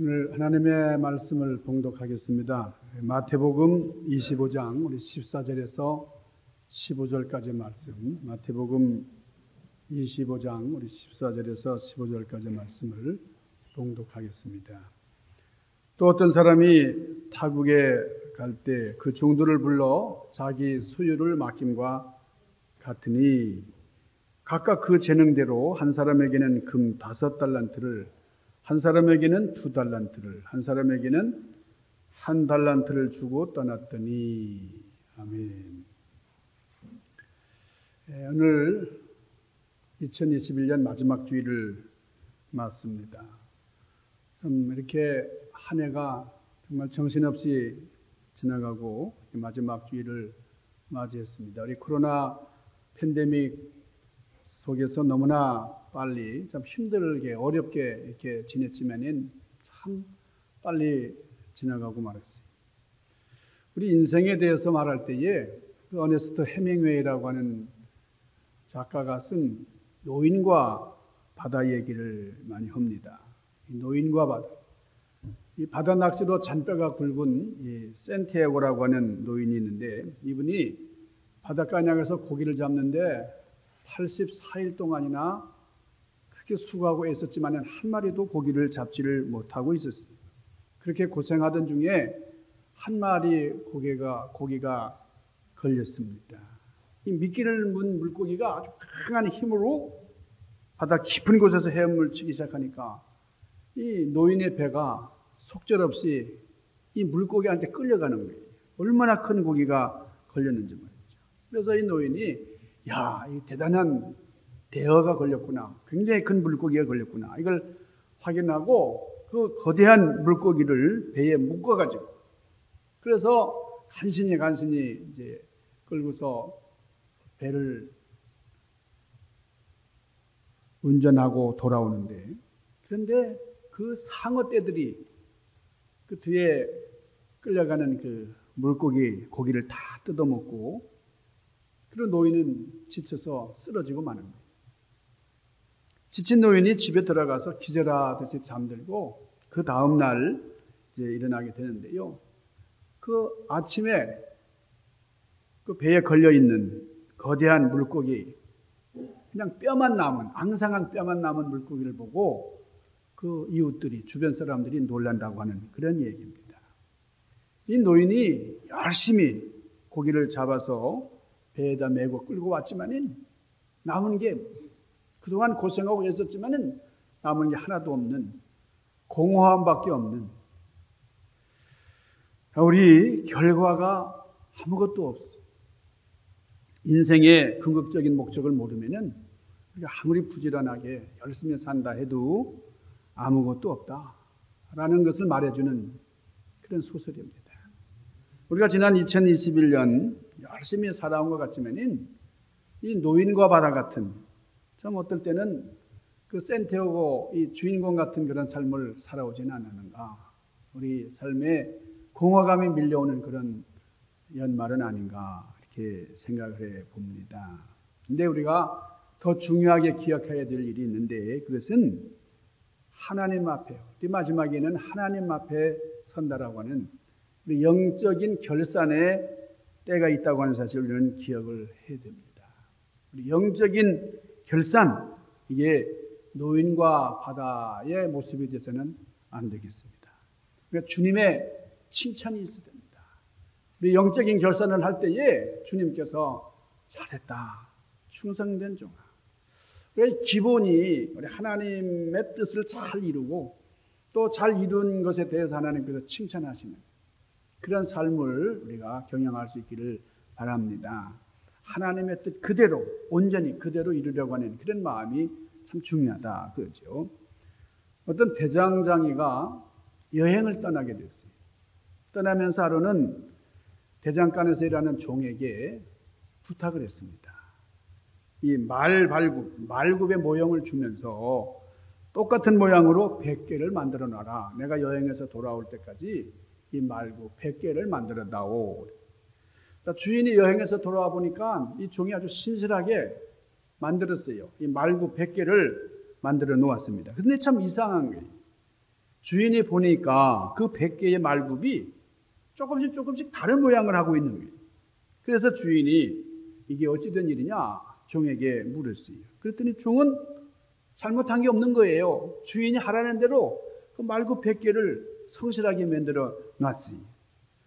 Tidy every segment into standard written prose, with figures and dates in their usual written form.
오늘 하나님의 말씀을 봉독하겠습니다. 마태복음 25장 우리 14절에서 15절까지 말씀, 마태복음 25장 우리 14절에서 15절까지 말씀을 봉독하겠습니다. 또 어떤 사람이 타국에 갈 때 그 종들을 불러 자기 소유를 맡김과 같으니 각각 그 재능대로 한 사람에게는 금 5달란트를, 한 사람에게는 2달란트를, 한 사람에게는 1달란트를 주고 떠났더니. 아멘. 오늘 2021년 마지막 주일을 맞습니다. 좀 이렇게 한 해가 정말 정신없이 지나가고 마지막 주일을 맞이했습니다. 우리 코로나 팬데믹 속에서 너무나 빨리 참 힘들게 어렵게 이렇게 지냈지만은 참 빨리 지나가고 말았어요. 우리 인생에 대해서 말할 때에 그 어네스트 헤밍웨이라고 하는 작가가 쓴 노인과 바다 얘기를 많이 합니다. 이 노인과 바다, 이 바다 낚시로 잔뼈가 굵은 이 산티아고라고 하는 노인이 있는데 이분이 바닷가 나가서 고기를 잡는데 84일 동안이나 그렇게 수고하고 애썼지만 한 마리도 고기를 잡지를 못하고 있었어요. 그렇게 고생하던 중에 한 마리 고기가 걸렸습니다. 이 미끼를 문 물고기가 아주 강한 힘으로 바다 깊은 곳에서 헤엄을 치기 시작하니까 이 노인의 배가 속절없이 이 물고기한테 끌려가는 거예요. 얼마나 큰 고기가 걸렸는지 말이죠. 그래서 이 노인이 이 대단한 대어가 걸렸구나. 굉장히 큰 물고기가 걸렸구나. 이걸 확인하고 그 거대한 물고기를 배에 묶어가지고 그래서 간신히 이제 끌고서 배를 운전하고 돌아오는데 그런데 그 상어떼들이 그 뒤에 끌려가는 그 고기를 다 뜯어먹고 그리고 노인은 지쳐서 쓰러지고 마는 거예요. 지친 노인이 집에 들어가서 기절하듯이 잠들고 그 다음 날 이제 일어나게 되는데요. 그 아침에 그 배에 걸려 있는 거대한 물고기, 그냥 뼈만 남은 앙상한 뼈만 남은 물고기를 보고 그 이웃들이 주변 사람들이 놀란다고 하는 그런 얘기입니다. 이 노인이 열심히 고기를 잡아서 배에다 메고 끌고 왔지만은 남은 게 그동안 고생하고 애썼지만은 남은 게 하나도 없는 공허함밖에 없는 우리 결과가 아무것도 없어. 인생의 궁극적인 목적을 모르면은 우리가 아무리 부지런하게 열심히 산다 해도 아무것도 없다라는 것을 말해주는 그런 소설입니다. 우리가 지난 2021년 열심히 살아온 것 같지만은 이 노인과 바다 같은 좀 어떨 때는 그 산티아고 이 주인공 같은 그런 삶을 살아오지는 않았는가. 우리 삶에 공허감이 밀려오는 그런 연말은 아닌가 이렇게 생각을 해 봅니다. 근데 우리가 더 중요하게 기억해야 될 일이 있는데 그것은 하나님 앞에 우리 마지막에는 하나님 앞에 선다라고 하는 우리 영적인 결산의 때가 있다고 하는 사실을 우리는 기억을 해야 됩니다. 우리 영적인 결산, 이게 노인과 바다의 모습이 돼서는 안 되겠습니다. 그러니까 주님의 칭찬이 있어야 됩니다. 우리 영적인 결산을 할 때에 주님께서 잘했다, 충성된 종아. 그래서 기본이 우리 하나님의 뜻을 잘 이루고 또 잘 이룬 것에 대해서 하나님께서 칭찬하시는 그런 삶을 우리가 경영할 수 있기를 바랍니다. 하나님의 뜻 그대로 온전히 그대로 이루려고 하는 그런 마음이 참 중요하다 그러죠. 어떤 대장장이가 여행을 떠나게 됐어요. 떠나면서 하루는 대장간에서 일하는 종에게 부탁을 했습니다. 이 말굽의 모형을 주면서 똑같은 모양으로 100개를 만들어 놔라. 내가 여행해서 돌아올 때까지 이 말굽 100개를 만들어 다오. 주인이 여행해서 돌아와 보니까 이 종이 아주 신실하게 만들었어요. 이 말굽 100개를 만들어 놓았습니다. 근데 참 이상한 거예요. 주인이 보니까 그 100개의 말굽이 조금씩 다른 모양을 하고 있는 거예요. 그래서 주인이 이게 어찌된 일이냐 종에게 물었어요. 그랬더니 종은 잘못한 게 없는 거예요. 주인이 하라는 대로 그 말굽 100개를 성실하게 만들어 놨어요.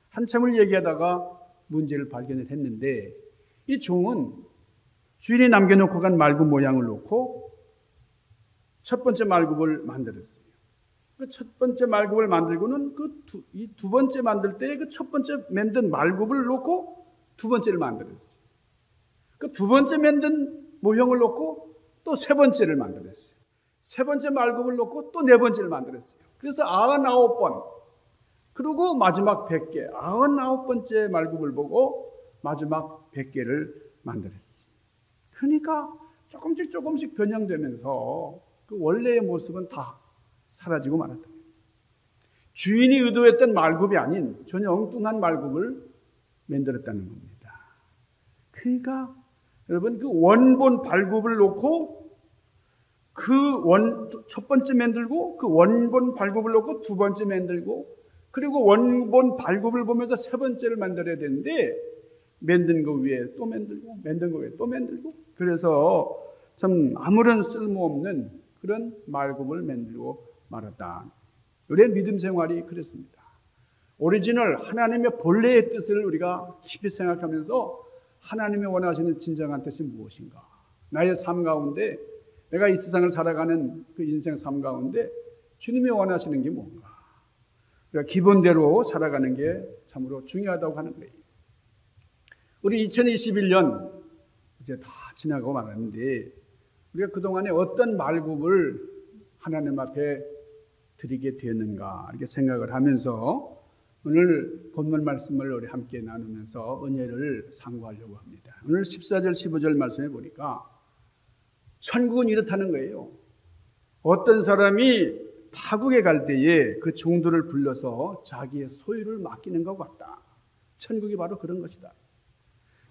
한참을 얘기하다가 문제를 발견을 했는데 이 종은 주인이 남겨놓고 간 말굽 모양을 놓고 첫 번째 말굽을 만들었어요. 그 첫 번째 말굽을 만들고는 이 두 번째 만들 때 그 첫 번째 만든 말굽을 놓고 두 번째를 만들었어요. 그 두 번째 만든 모형을 놓고 또 세 번째를 만들었어요. 세 번째 말굽을 놓고 또 네 번째를 만들었어요. 그래서 99번. 그리고 마지막 100개. 99번째 말굽을 보고 마지막 100개를 만들었어요. 그러니까 조금씩 변형되면서 그 원래의 모습은 다 사라지고 말았다. 주인이 의도했던 말굽이 아닌 전혀 엉뚱한 말굽을 만들었다는 겁니다. 그러니까 여러분 그 원본 발굽을 놓고 첫 번째 만들고 그 원본 발굽을 놓고 두 번째 만들고 그리고 원본 발굽을 보면서 세 번째를 만들어야 되는데 만든 거 위에 또 만들고 만든 거 위에 또 만들고 그래서 참 아무런 쓸모없는 그런 말굽을 만들고 말았다. 우리의 믿음 생활이 그렇습니다. 오리지널 하나님의 본래의 뜻을 우리가 깊이 생각하면서 하나님이 원하시는 진정한 뜻이 무엇인가? 나의 삶 가운데 내가 이 세상을 살아가는 그 인생 삶 가운데 주님이 원하시는 게 뭔가? 우리가 기본대로 살아가는 게 참으로 중요하다고 하는 거예요. 우리 2021년 이제 다 지나고 말았는데 우리가 그동안에 어떤 말굽을 하나님 앞에 드리게 되었는가 이렇게 생각을 하면서 오늘 본문 말씀을 우리 함께 나누면서 은혜를 상고하려고 합니다. 오늘 14절 15절 말씀에 보니까 천국은 이렇다는 거예요. 어떤 사람이 타국에 갈 때에 그 종들을 불러서 자기의 소유를 맡기는 것 같다. 천국이 바로 그런 것이다.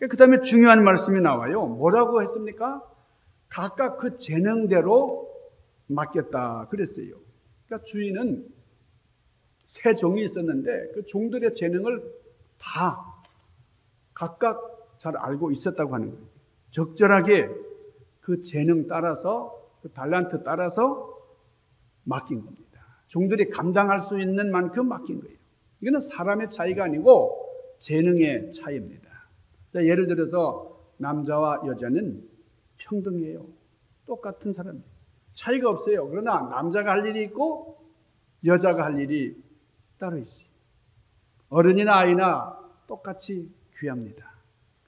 그 다음에 중요한 말씀이 나와요. 뭐라고 했습니까? 각각 그 재능대로 맡겼다 그랬어요. 그러니까 주인은 세 종이 있었는데 그 종들의 재능을 다 각각 잘 알고 있었다고 하는 거예요. 적절하게 그 재능 따라서 그 달란트 따라서 맡긴 겁니다. 종들이 감당할 수 있는 만큼 맡긴 거예요. 이거는 사람의 차이가 아니고 재능의 차이입니다. 예를 들어서 남자와 여자는 평등해요. 똑같은 사람이에요. 차이가 없어요. 그러나 남자가 할 일이 있고 여자가 할 일이 따로 있어요. 어른이나 아이나 똑같이 귀합니다.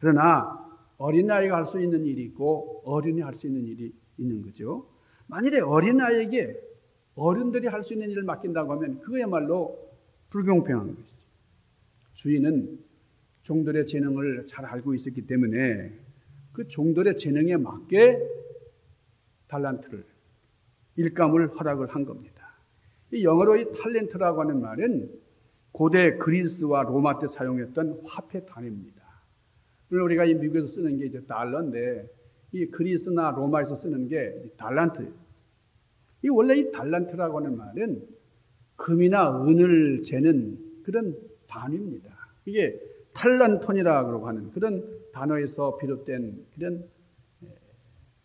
그러나 어린아이가 할 수 있는 일이 있고 어른이 할 수 있는 일이 있는 거죠. 만일에 어린아이에게 어른들이 할 수 있는 일을 맡긴다고 하면 그거야말로 불공평한 것이죠. 주인은 종들의 재능을 잘 알고 있었기 때문에 그 종들의 재능에 맞게 달란트를 일감을 허락을 한 겁니다. 이 영어로 이 탤런트라고 하는 말은 고대 그리스와 로마 때 사용했던 화폐 단위입니다. 물론 우리가 이 미국에서 쓰는 게 이제 달러인데 이 그리스나 로마에서 쓰는 게 달란트예요. 이 원래 이 달란트라고 하는 말은 금이나 은을 재는 그런 단위입니다. 이게 탈란톤이라고 하는 그런 단어에서 비롯된 그런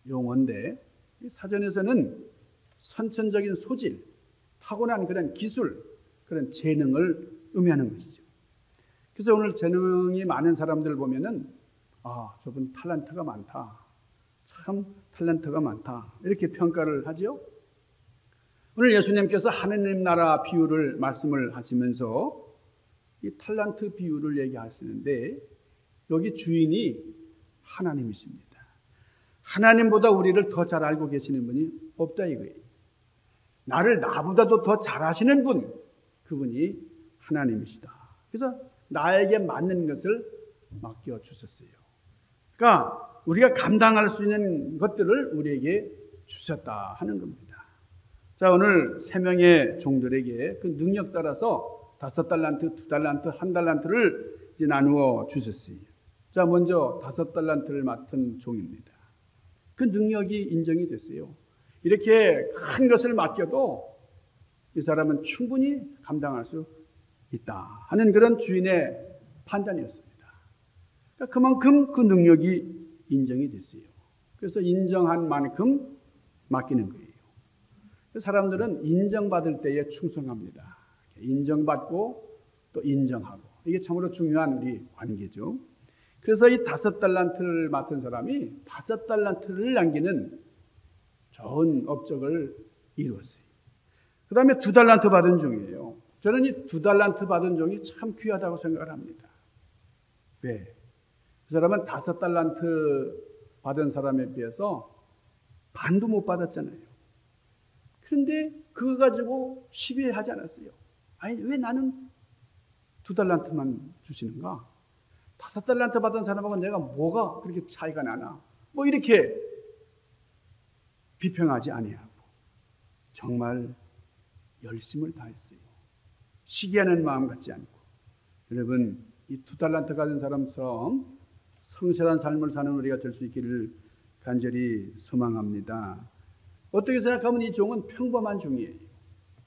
용어인데 사전에서는 선천적인 소질, 타고난 그런 기술, 그런 재능을 의미하는 것이죠. 그래서 오늘 재능이 많은 사람들 보면은 저분 탤런트가 많다. 참 탤런트가 많다. 이렇게 평가를 하죠. 오늘 예수님께서 하느님 나라 비유를 말씀을 하시면서 이 탤런트 비유를 얘기하시는데 여기 주인이 하나님이십니다. 하나님보다 우리를 더 잘 알고 계시는 분이 없다 이거예요. 나를 나보다도 더 잘 아시는 분, 그분이 하나님이시다. 그래서 나에게 맞는 것을 맡겨주셨어요. 그러니까 우리가 감당할 수 있는 것들을 우리에게 주셨다 하는 겁니다. 자, 오늘 3명의 종들에게 그 능력 따라서 5달란트, 2달란트, 1달란트를 이제 나누어 주셨어요. 자, 먼저 5달란트를 맡은 종입니다. 그 능력이 인정이 됐어요. 이렇게 큰 것을 맡겨도 이 사람은 충분히 감당할 수 있다 하는 그런 주인의 판단이었습니다. 그러니까 그만큼 그 능력이 인정이 됐어요. 그래서 인정한 만큼 맡기는 거예요. 사람들은 인정받을 때에 충성합니다. 인정받고 또 인정하고, 이게 참으로 중요한 우리 관계죠. 그래서 이 5달란트를 맡은 사람이 5달란트를 남기는 좋은 업적을 이루었어요. 그 다음에 2달란트 받은 종이에요. 저는 이 2달란트 받은 종이 참 귀하다고 생각을 합니다. 왜? 그 사람은 5달란트 받은 사람에 비해서 반도 못 받았잖아요. 그런데 그거 가지고 시비하지 않았어요. 아니, 왜 나는 2달란트만 주시는가? 5달란트 받은 사람하고 내가 뭐가 그렇게 차이가 나나? 뭐 이렇게 비평하지 아니하고 정말 열심을 다했어요. 시기하는 마음 같지 않고. 여러분, 이 2달란트 가진 사람처럼 성실한 삶을 사는 우리가 될 수 있기를 간절히 소망합니다. 어떻게 생각하면 이 종은 평범한 종이에요.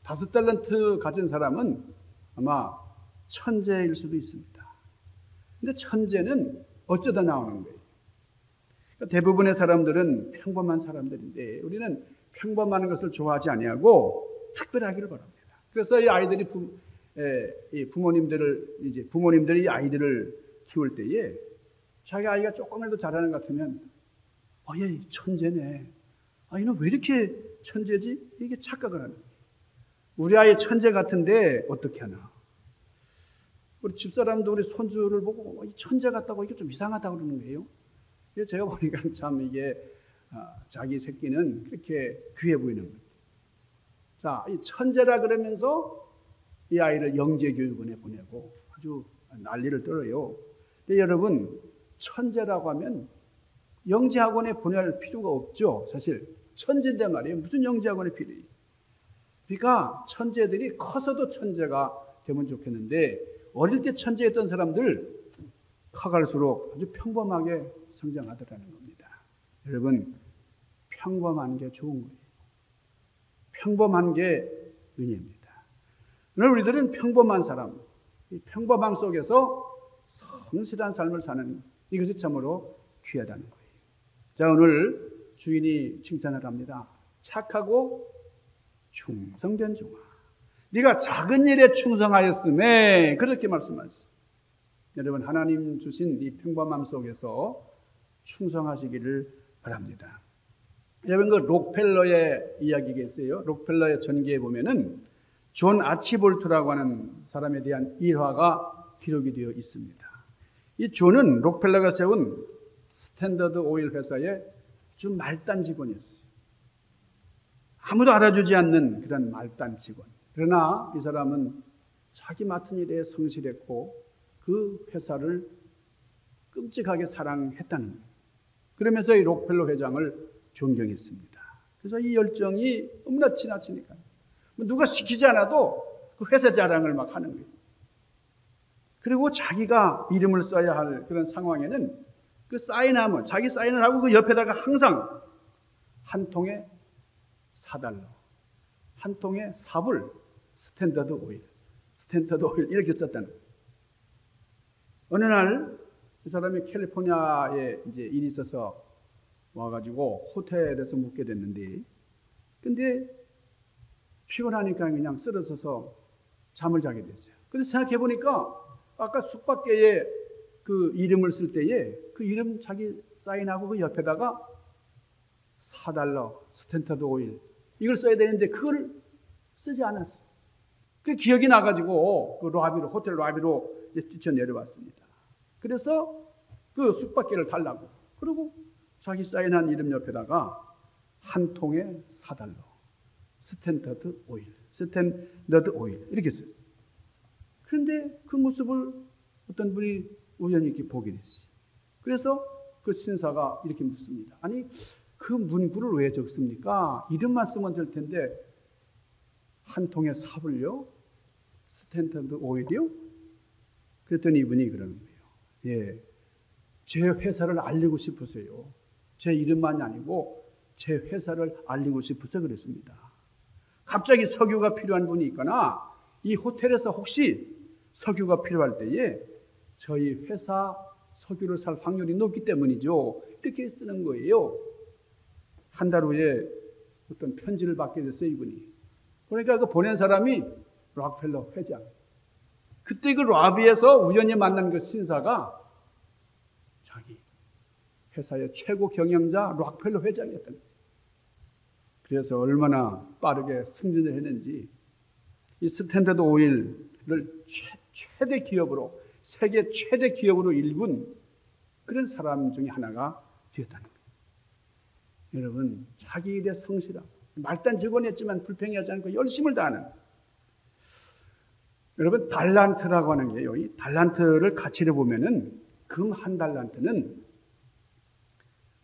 5달란트 가진 사람은 아마 천재일 수도 있습니다. 근데 천재는 어쩌다 나오는 거예요. 대부분의 사람들은 평범한 사람들인데 우리는 평범한 것을 좋아하지 아니하고 특별하기를 바랍니다. 그래서 이 아이들이 부모님들이 아이들을 키울 때에 자기 아이가 조금이라도 잘하는 것 같으면 얘 천재네. 얘는 왜 이렇게 천재지? 이게 착각을 하는 거예요. 우리 아이 천재 같은데 어떻게 하나? 우리 집사람도 우리 손주를 보고 천재 같다고 이게 좀 이상하다고 그러는 거예요. 제가 보니까 참 이게 자기 새끼는 그렇게 귀해 보이는 거예요. 자, 이 천재라 그러면서 이 아이를 영재교육원에 보내고 아주 난리를 떨어요. 근데 여러분, 천재라고 하면 영재학원에 보낼 필요가 없죠. 사실 천재인데 말이에요. 무슨 영재학원에 필요해요? 그러니까 천재들이 커서도 천재가 되면 좋겠는데 어릴 때 천재였던 사람들 커갈수록 아주 평범하게 성장하더라는 겁니다. 여러분, 평범한 게 좋은 거예요. 평범한 게 은혜입니다. 오늘 우리들은 평범한 사람, 이 평범함 속에서 성실한 삶을 사는 이것이 참으로 귀하다는 거예요. 자, 오늘 주인이 칭찬을 합니다. 착하고 충성된 종아, 네가 작은 일에 충성하였음에, 그렇게 말씀하셨어요. 여러분, 하나님 주신 이 평범함 속에서 충성하시기를 바랍니다. 여러분, 그 록펠러의 이야기가 있어요. 록펠러의 전기에 보면은 존 아치볼트라고 하는 사람에 대한 일화가 기록이 되어 있습니다. 이 존은 록펠러가 세운 스탠더드 오일 회사의 아주 말단 직원이었어요. 아무도 알아주지 않는 그런 말단 직원. 그러나 이 사람은 자기 맡은 일에 성실했고 그 회사를 끔찍하게 사랑했다는 거예요. 그러면서 이 록펠러 회장을 존경했습니다. 그래서 이 열정이 너무나 지나치니까 누가 시키지 않아도 그 회사 자랑을 막 하는 거예요. 그리고 자기가 이름을 써야 할 그런 상황에는 그 사인하면 자기 사인을 하고 그 옆에다가 항상 한 통에 4달러, 한 통에 4불, 스탠더드 오일 이렇게 썼다는 거예요. 어느 날 그 사람이 캘리포니아에 이제 일이 있어서 와가지고 호텔에서 묵게 됐는데, 근데 피곤하니까 그냥 쓰러져서 잠을 자게 됐어요. 근데 생각해 보니까 아까 숙박계에 그 이름을 쓸 때에 그 이름 자기 사인하고 그 옆에다가 4달러 스탠더드 오일 이걸 써야 되는데 그걸 쓰지 않았어. 그 기억이 나가지고 그 호텔 로비로 뛰쳐 내려왔습니다. 그래서 그 숙박계를 달라고, 그리고 자기 사인한 이름 옆에다가 한 통에 4달러 스탠더드 오일 이렇게 썼어요. 그런데 그 모습을 어떤 분이 우연히 이렇게 보게 됐어요. 그래서 그 신사가 이렇게 묻습니다. 아니, 그 문구를 왜 적습니까? 이름만 쓰면 될 텐데 한 통에 4불요? 스탠더드 오일이요? 그랬더니 이분이 그러는 거예요. 예, 제 회사를 알리고 싶으세요. 제 이름만이 아니고 제 회사를 알리고 싶어서 그랬습니다. 갑자기 석유가 필요한 분이 있거나 이 호텔에서 혹시 석유가 필요할 때에 저희 회사 석유를 살 확률이 높기 때문이죠. 이렇게 쓰는 거예요. 한 달 후에 어떤 편지를 받게 됐어요, 이분이. 그러니까 그 보낸 사람이 록펠러 회장. 그때 그 라비에서 우연히 만난 그 신사가 자기 회사의 최고 경영자 록펠러 회장이었던 거예요. 그래서 얼마나 빠르게 승진을 했는지 이 스탠더드 오일을 최대 기업으로, 세계 최대 기업으로 일군 그런 사람 중에 하나가 되었다는 거예요. 여러분, 자기 일에 성실하고 말단 직원이었지만 불평하지 않고 열심을 다하는, 여러분 달란트라고 하는 게요, 이 달란트를 가치를 보면은 금 한 달란트는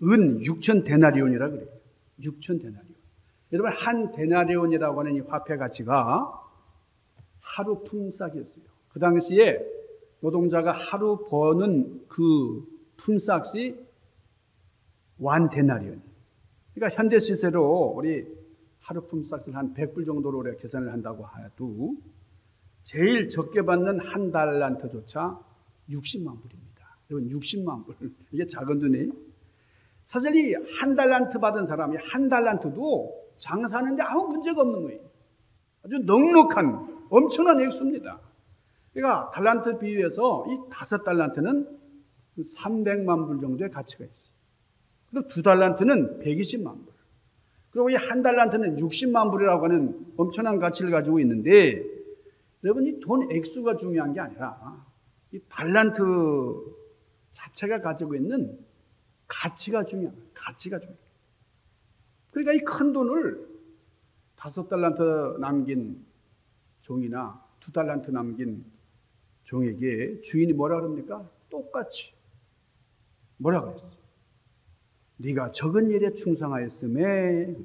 은 6천 데나리온이라 그래요. 6천 데나리온. 여러분 한 데나리온이라고 하는 이 화폐 가치가 하루 품삯이었어요. 그 당시에 노동자가 하루 버는 그 품삯이 완 데나리온. 그러니까 현대 시세로 우리 하루 품삯을 한 100불 정도로 우리가 계산을 한다고 해도 제일 적게 받는 한 달란트조차 60만 불입니다. 여러분 60만 불. 이게 작은 돈이. 사실 이 한 달란트 받은 사람이 한 달란트도 장사하는데 아무 문제가 없는 거예요. 아주 넉넉한 엄청난 액수입니다. 그러니까 달란트 비유해서 이 5달란트는 300만 불 정도의 가치가 있어요. 그리고 2달란트는 120만 불. 그리고 이 한 달란트는 60만 불이라고 하는 엄청난 가치를 가지고 있는데, 여러분 이 돈 액수가 중요한 게 아니라 이 달란트 자체가 가지고 있는 가치가 중요한 거예요. 가치가 중요해요. 그러니까 이 큰 돈을 5달란트 남긴 종이나 2달란트 남긴 종에게 주인이 뭐라 그럽니까? 똑같이 뭐라 그랬어요? 네가 적은 일에 충성하였음에.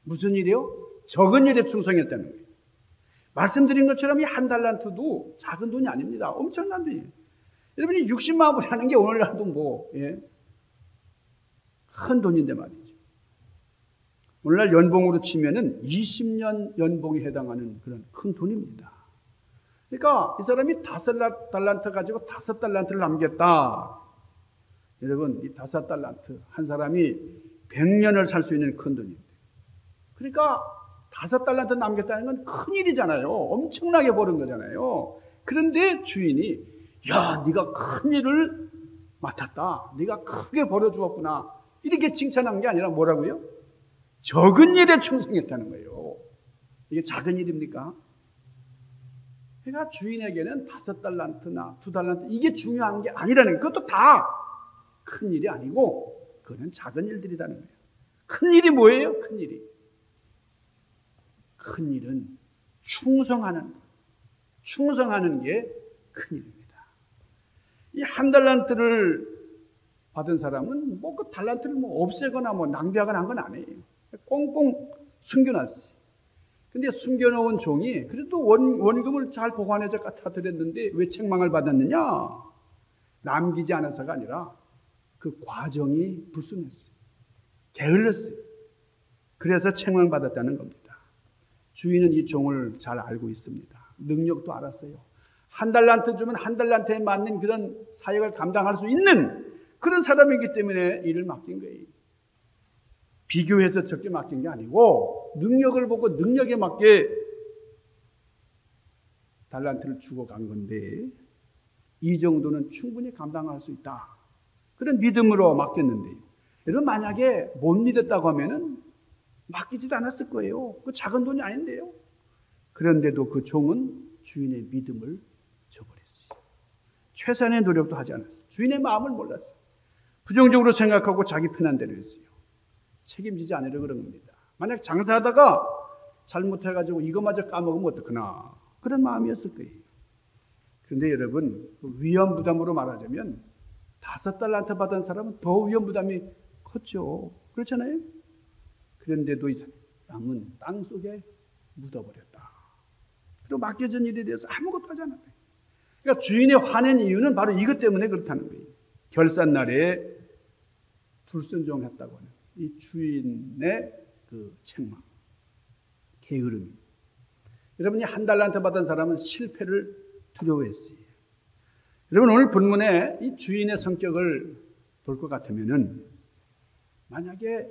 무슨 일이요? 적은 일에 충성했다는 거예요. 말씀드린 것처럼 이 한 달란트도 작은 돈이 아닙니다. 엄청난 돈이에요. 여러분이 60만 불이라는 게 오늘날도 뭐 큰 돈인데 말이죠. 오늘날 연봉으로 치면은 20년 연봉에 해당하는 그런 큰 돈입니다. 그러니까 이 사람이 5달란트 가지고 5달란트를 남겼다. 여러분 이 5달란트 한 사람이 100년을 살 수 있는 큰 돈입니다. 그러니까 5달란트 남겼다는 건 큰일이잖아요. 엄청나게 버는 거잖아요. 그런데 주인이 야 네가 큰 일을 맡았다. 네가 크게 벌어주었구나. 이렇게 칭찬한 게 아니라 뭐라고요? 적은 일에 충성했다는 거예요. 이게 작은 일입니까? 그러니까 주인에게는 5달란트나 2달란트 이게 중요한 게 아니라는 거예요. 그것도 다 큰 일이 아니고 그거는 작은 일들이라는 거예요. 큰 일이 뭐예요? 큰 일이. 큰 일은 충성하는 게 큰 일입니다. 이 한 달란트를 받은 사람은 뭐 그 달란트를 뭐 없애거나 뭐 낭비하거나 한 건 아니에요. 꽁꽁 숨겨놨어요. 근데 숨겨놓은 종이 그래도 원금을 잘 보관해서 갖다 드렸는데 왜 책망을 받았느냐? 남기지 않아서가 아니라 그 과정이 불순했어요. 게을렀어요. 그래서 책망받았다는 겁니다. 주인은 이 종을 잘 알고 있습니다. 능력도 알았어요. 한 달란트 주면 한 달란트에 맞는 그런 사역을 감당할 수 있는 그런 사람이기 때문에 일을 맡긴 거예요. 비교해서 적게 맡긴 게 아니고 능력을 보고 능력에 맞게 달란트를 주고 간 건데 이 정도는 충분히 감당할 수 있다. 그런 믿음으로 맡겼는데요. 여러분 만약에 못 믿었다고 하면은 맡기지도 않았을 거예요. 그 작은 돈이 아닌데요. 그런데도 그 종은 주인의 믿음을 저버렸어요. 최선의 노력도 하지 않았어요. 주인의 마음을 몰랐어요. 부정적으로 생각하고 자기 편한 대로 했어요. 책임지지 않으려 그런 겁니다. 만약 장사하다가 잘못해가지고 이거마저 까먹으면 어떡하나 그런 마음이었을 거예요. 그런데 여러분 위험 부담으로 말하자면 5달란트 받은 사람은 더 위험 부담이 컸죠. 그렇잖아요. 그런데도 이 사람은 땅속에 묻어버렸다. 그리고 맡겨진 일에 대해서 아무것도 하지 않았다. 그러니까 주인이 화낸 이유는 바로 이것 때문에 그렇다는 거예요. 결산날에 불순종했다고 하는 이 주인의 그 책망. 게으름이. 여러분이 한 달란트 받은 사람은 실패를 두려워했어요. 여러분 오늘 본문에 이 주인의 성격을 볼 것 같으면은 만약에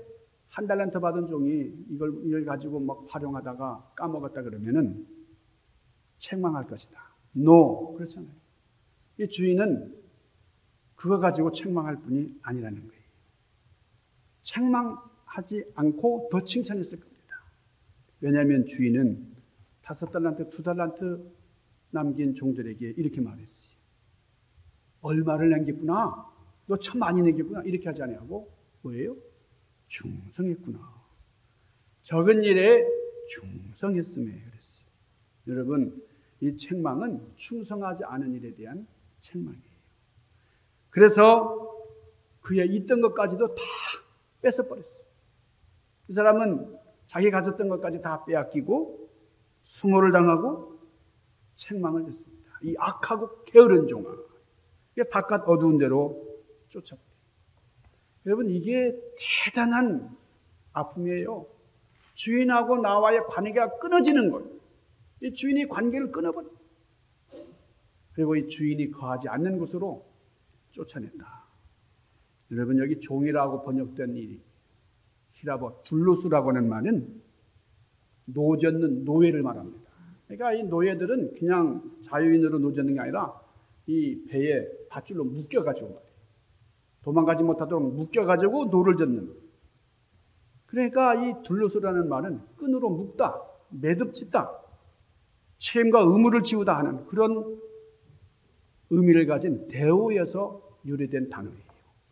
한 달란트 받은 종이 이걸 가지고 막 활용하다가 까먹었다 그러면은 책망할 것이다. No, 그렇잖아요. 이 주인은 그거 가지고 책망할 뿐이 아니라는 거예요. 책망하지 않고 더 칭찬했을 겁니다. 왜냐하면 주인은 5달란트, 2달란트 남긴 종들에게 이렇게 말했어요. 얼마를 남겼구나. 너 참 많이 남겼구나. 이렇게 하지 아니하고 뭐예요? 충성했구나. 적은 일에 충성했음에 그랬어요. 여러분, 이 책망은 충성하지 않은 일에 대한 책망이에요. 그래서 그의 있던 것까지도 다 뺏어버렸어요. 이 사람은 자기 가졌던 것까지 다 빼앗기고 수모를 당하고 책망을 듣습니다. 이 악하고 게으른 종아. 바깥 어두운 데로 쫓아버려요. 여러분 이게 대단한 아픔이에요. 주인하고 나와의 관계가 끊어지는 거예요. 이 주인이 관계를 끊어버려요. 그리고 이 주인이 거하지 않는 곳으로 쫓아낸다. 여러분 여기 종이라고 번역된 이 히라버 둘로스라고 하는 말은 노젓는 노예를 말합니다. 그러니까 이 노예들은 그냥 자유인으로 노젓는 게 아니라 이 배에 밧줄로 묶여가지고 말이에요. 도망가지 못하도록 묶여가지고 노를 젓는. 그러니까 이 둘로스라는 말은 끈으로 묶다, 매듭짓다, 책임과 의무를 지우다 하는 그런 의미를 가진 대오에서 유래된 단어예요.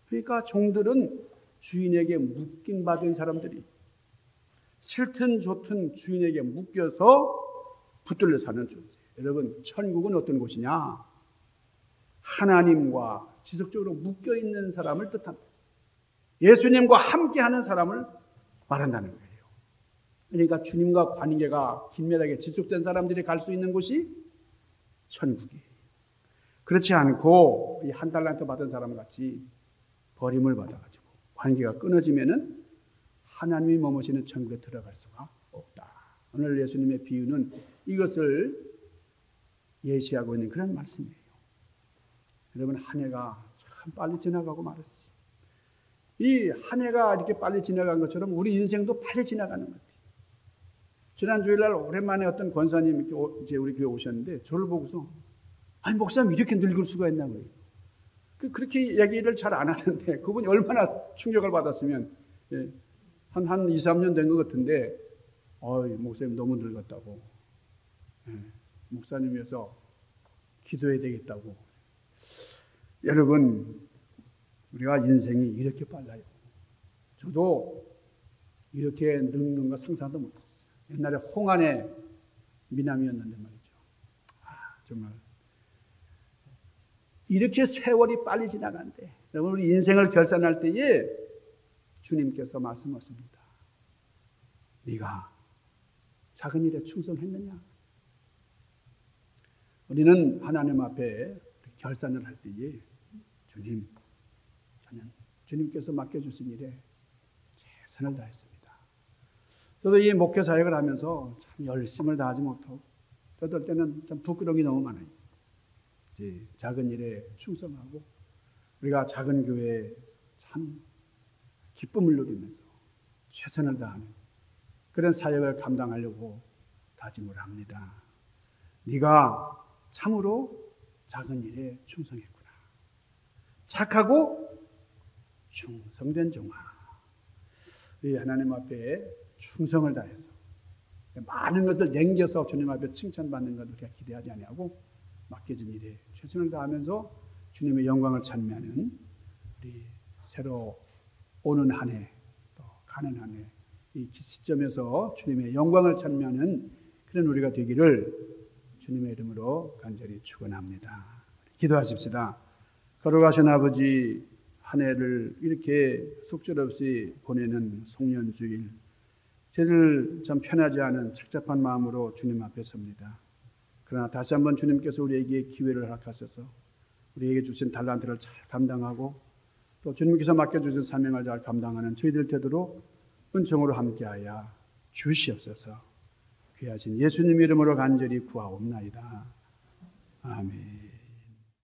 그러니까 종들은 주인에게 묶임받은 사람들이 싫든 좋든 주인에게 묶여서 붙들려 사는 존재. 여러분 천국은 어떤 곳이냐? 하나님과 지속적으로 묶여있는 사람을 뜻합니다. 예수님과 함께하는 사람을 말한다는 거예요. 그러니까 주님과 관계가 긴밀하게 지속된 사람들이 갈 수 있는 곳이 천국이에요. 그렇지 않고 이 한 달란트 받은 사람 같이 버림을 받아가지고 관계가 끊어지면은 하나님이 머무시는 천국에 들어갈 수가 없다. 오늘 예수님의 비유는 이것을 예시하고 있는 그런 말씀이에요. 여러분 한 해가 참 빨리 지나가고 말았어요. 이 한 해가 이렇게 빨리 지나간 것처럼 우리 인생도 빨리 지나가는 것 같아요. 지난 주일날 오랜만에 어떤 권사님이 이제 우리 교회 오셨는데 저를 보고서 아니 목사님 이렇게 늙을 수가 있나고요. 그렇게 얘기를 잘 안 하는데 그분이 얼마나 충격을 받았으면 한 2, 3년 된 것 같은데 목사님 너무 늙었다고 목사님 위해서 기도해야 되겠다고. 여러분 우리가 인생이 이렇게 빨라요. 저도 이렇게 늙는 거 상상도 못했어요. 옛날에 홍안의 미남이었는데 말이죠. 정말 이렇게 세월이 빨리 지나간대. 여러분 우리 인생을 결산할 때에 주님께서 말씀하십니다. 네가 작은 일에 충성했느냐? 우리는 하나님 앞에 결산을 할 때에 주님, 저는 주님께서 맡겨주신 일에 최선을 다했습니다. 저도 이 목회 사역을 하면서 참 열심을 다하지 못하고 어떨 때는 참 부끄러운 게 너무 많아요. 작은 일에 충성하고 우리가 작은 교회에 참 기쁨을 누리면서 최선을 다하는 그런 사역을 감당하려고 다짐을 합니다. 네가 참으로 작은 일에 충성했구나. 착하고 충성된 종아. 우리 하나님 앞에 충성을 다해서 많은 것을 남겨서 주님 앞에 칭찬받는 것을 우리가 기대하지 아니하고 맡겨진 일에 최선을 다하면서 주님의 영광을 찬미하는 우리 새로 오는 한 해, 또 가는 한 해, 이 시점에서 주님의 영광을 찬미하는 그런 우리가 되기를 주님의 이름으로 간절히 축원합니다. 기도하십시다. 거룩하신 아버지, 한 해를 이렇게 속절없이 보내는 송년주일, 저희들 참 편하지 않은 착잡한 마음으로 주님 앞에 섭니다. 그러나 다시 한번 주님께서 우리에게 기회를 허락하셔서 우리에게 주신 달란트를 잘 감당하고 또 주님께서 맡겨주신 사명을 잘 감당하는 저희들 되도록 은총으로 함께하여 주시옵소서. 귀하신 예수님 이름으로 간절히 구하옵나이다. 아멘.